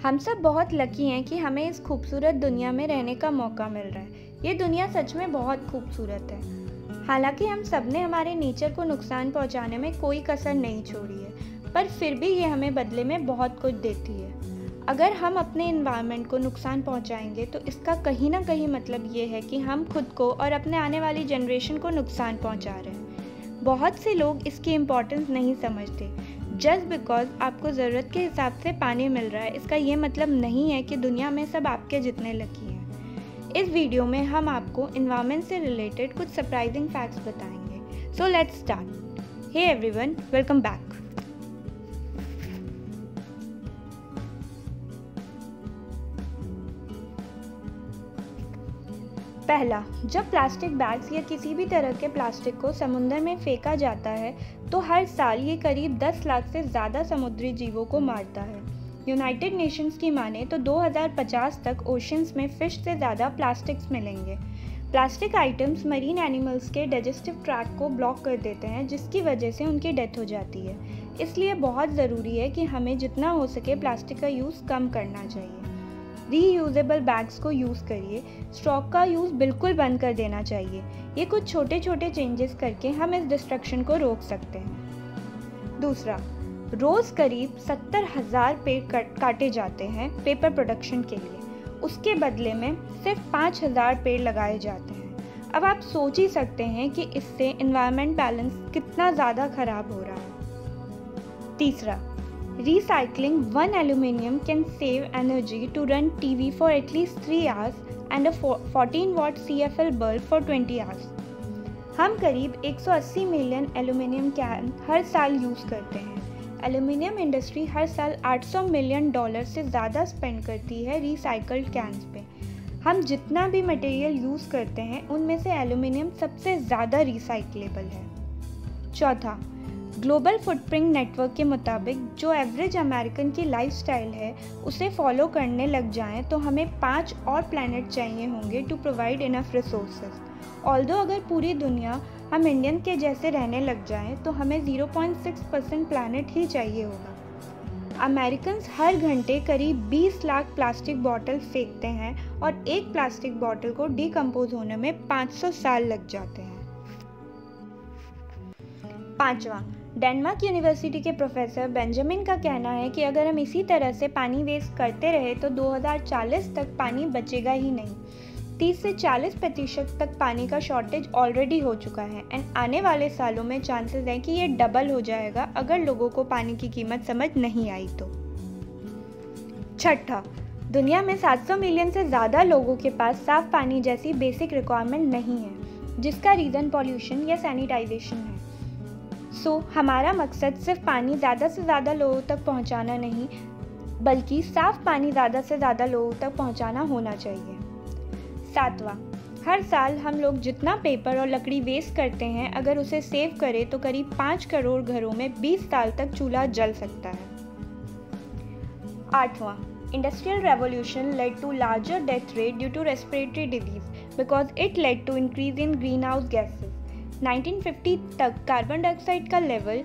हम सब बहुत लकी हैं कि हमें इस खूबसूरत दुनिया में रहने का मौका मिल रहा है। ये दुनिया सच में बहुत खूबसूरत है। हालांकि हम सब ने हमारे नेचर को नुकसान पहुंचाने में कोई कसर नहीं छोड़ी है, पर फिर भी ये हमें बदले में बहुत कुछ देती है। अगर हम अपने एनवायरनमेंट को नुकसान पहुंचाएंगे तो इसका कहीं ना कहीं मतलब ये है कि हम खुद को और अपने आने वाली जनरेशन को नुकसान पहुंचा रहे हैं। बहुत से लोग इसकी इम्पोर्टेंस नहीं समझते। जस्ट बिकॉज आपको ज़रूरत के हिसाब से पानी मिल रहा है, इसका ये मतलब नहीं है कि दुनिया में सब आपके जितने लकी हैं। इस वीडियो में हम आपको एनवायरनमेंट से रिलेटेड कुछ सरप्राइजिंग फैक्ट्स बताएंगे। So let's start. Hey everyone, welcome back. पहला, जब प्लास्टिक बैग्स या किसी भी तरह के प्लास्टिक को समुद्र में फेंका जाता है तो हर साल ये करीब 10 लाख से ज़्यादा समुद्री जीवों को मारता है। यूनाइटेड नेशंस की माने तो 2050 तक ओशंस में फ़िश से ज़्यादा प्लास्टिक्स मिलेंगे। प्लास्टिक आइटम्स मरीन एनिमल्स के डाइजेस्टिव ट्रैक्ट को ब्लॉक कर देते हैं, जिसकी वजह से उनकी डेथ हो जाती है। इसलिए बहुत ज़रूरी है कि हमें जितना हो सके प्लास्टिक का यूज़ कम करना चाहिए। रीयूजेबल बैग्स को यूज़ करिए। स्ट्रॉ का यूज़ बिल्कुल बंद कर देना चाहिए। ये कुछ छोटे छोटे चेंजेस करके हम इस डिस्ट्रक्शन को रोक सकते हैं। दूसरा, रोज़ करीब 70,000 पेड़ काटे जाते हैं पेपर प्रोडक्शन के लिए। उसके बदले में सिर्फ 5,000 पेड़ लगाए जाते हैं। अब आप सोच ही सकते हैं कि इससे एनवायरनमेंट बैलेंस कितना ज़्यादा ख़राब हो रहा है। तीसरा, recycling one aluminium can save energy to run TV for at least 3 hours and a 14-watt CFL bulb for 20 hours. हम करीब 180 मिलियन एल्यूमिनियम कैन हर साल यूज़ करते हैं। एल्यूमिनियम इंडस्ट्री हर साल $800 मिलियन से ज़्यादा स्पेंड करती है रिसाइकल्ड कैन्स पे। हम जितना भी मटेरियल यूज़ करते हैं उनमें से एल्यूमिनियम सबसे ज़्यादा रिसाइक्लेबल है। चौथा, ग्लोबल फुटप्रिंट नेटवर्क के मुताबिक जो एवरेज अमेरिकन की लाइफस्टाइल है उसे फॉलो करने लग जाएं तो हमें 5 और प्लैनेट चाहिए होंगे to provide enough resources. Although अगर पूरी दुनिया हम इंडियन के जैसे रहने लग जाएं तो हमें 0.6% प्लैनेट ही चाहिए होगा। अमेरिकन्स हर घंटे करीब 20 लाख प्लास्टिक बॉटल फेंकते हैं और एक प्लास्टिक बॉटल को डिकम्पोज होने में 500 साल लग जाते हैं। पांचवा, डेनमार्क यूनिवर्सिटी के प्रोफेसर बेंजामिन का कहना है कि अगर हम इसी तरह से पानी वेस्ट करते रहे तो 2040 तक पानी बचेगा ही नहीं। 30 से 40% तक पानी का शॉर्टेज ऑलरेडी हो चुका है एंड आने वाले सालों में चांसेस हैं कि ये डबल हो जाएगा अगर लोगों को पानी की कीमत समझ नहीं आई तो। छठा, दुनिया में 700 मिलियन से ज़्यादा लोगों के पास साफ पानी जैसी बेसिक रिक्वायरमेंट नहीं है, जिसका रीज़न पॉल्यूशन या सैनिटाइजेशन है। हमारा मकसद सिर्फ पानी ज़्यादा से ज़्यादा लोगों तक पहुंचाना नहीं, बल्कि साफ पानी ज़्यादा से ज़्यादा लोगों तक पहुंचाना होना चाहिए। सातवां, हर साल हम लोग जितना पेपर और लकड़ी वेस्ट करते हैं अगर उसे सेव करें तो करीब 5 करोड़ घरों में 20 साल तक चूल्हा जल सकता है। आठवां, industrial revolution led to larger death rate due to respiratory disease because it led to increase in greenhouse gases. 1950 तक कार्बन डाइऑक्साइड का लेवल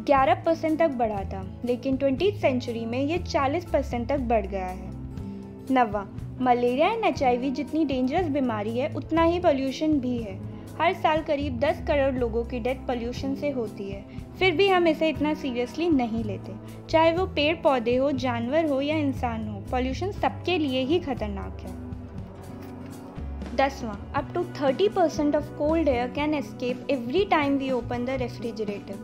11% तक बढ़ा था, लेकिन 20th सेंचुरी में ये 40% तक बढ़ गया है। नवा, मलेरिया एंड HIV जितनी डेंजरस बीमारी है उतना ही पोल्यूशन भी है। हर साल करीब 10 करोड़ लोगों की डेथ पोल्यूशन से होती है, फिर भी हम इसे इतना सीरियसली नहीं लेते। चाहे वो पेड़ पौधे हो, जानवर हो या इंसान हो, पोल्यूशन सबके लिए ही खतरनाक है। 10वां, up to 30% of cold air can escape every time we open the refrigerator.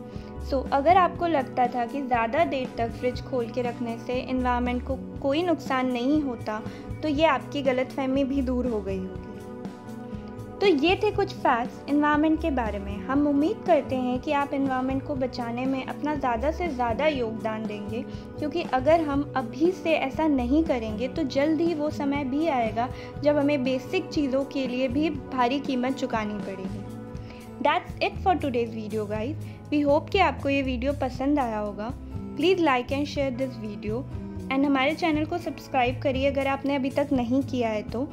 So, अगर आपको लगता था कि ज़्यादा देर तक फ्रिज खोल के रखने से एनवायरनमेंट को कोई नुकसान नहीं होता तो ये आपकी गलतफहमी भी दूर हो गई होगी। तो ये थे कुछ फैक्ट्स एनवायरनमेंट के बारे में। हम उम्मीद करते हैं कि आप एनवायरनमेंट को बचाने में अपना ज़्यादा से ज़्यादा योगदान देंगे, क्योंकि अगर हम अभी से ऐसा नहीं करेंगे तो जल्द ही वो समय भी आएगा जब हमें बेसिक चीज़ों के लिए भी भारी कीमत चुकानी पड़ेगी। That's it for today's video guys. We hope कि आपको ये वीडियो पसंद आया होगा। Please like and share this video and हमारे चैनल को सब्सक्राइब करिए अगर आपने अभी तक नहीं किया है तो।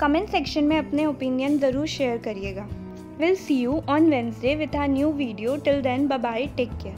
कमेंट सेक्शन में अपने ओपिनियन ज़रूर शेयर करिएगा। Will see you on Wednesday with a new video. Till then, bye bye, take care.